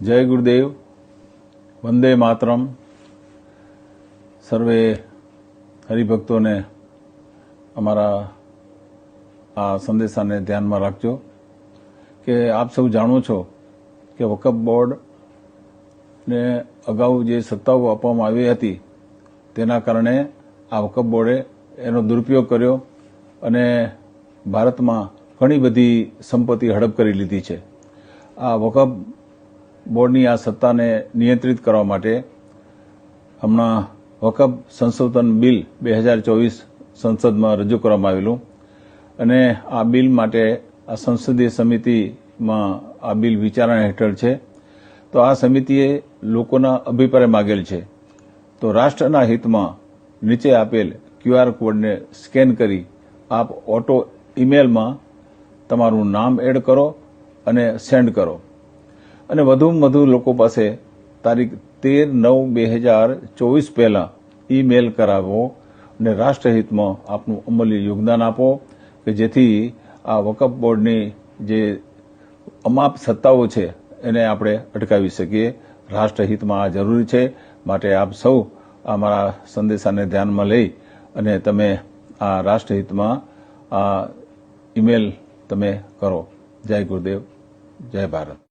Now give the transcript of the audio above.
जय गुरुदेव, वंदे मातरम। सर्वे हरिभक्तों ने अमरा आ संदेशा ने ध्यान में राखजो कि आप सब जाणो छो कि वक्फ बोर्ड ने अगाऊ जे सत्ताओ आपवामां आवी हती तेना कारणे आ वक्फ बोर्डे एनो दुरुपयोग कर्यो अने भारत में घणी बधी संपत्ति हड़प करी लीधी छे। आ वक्फ बोर्डनी आ सत्ताने नियंत्रित करवा माटे हमणां वक्फ संशोधन बिल 2024 संसद में रजू करवामां आवेलुं अने आ बिल माटे आ संसदीय समिति में आ बिल विचारणा हेठळ छे। तो आ समितिए लोकोना अभिप्राय मागेल छे। तो राष्ट्रना हित में नीचे आपेल QR कोड ने स्केन करी आप ऑटो ईमेल में तमारुं नाम एड करो अने सेंड करो અને વધુમાં વધુ લોકો પાસે તારીખ 13/9/2024 પહેલા ઈમેલ કરાવો અને રાષ્ટ્રહિતમાં આપનું અમૂલ્ય યોગદાન આપો કે જેથી આ વકફ બોર્ડની જે અમાપ સત્તાઓ છે એને આપણે અટકાવી શકીએ। રાષ્ટ્રહિતમાં આ જરૂરી છે, માટે આપ સૌ અમારા સંદેશાને ધ્યાનમાં લઈ અને તમે આ રાષ્ટ્રહિતમાં આ ઈમેલ તમે કરો। જય ગુરુદેવ, જય ભારત।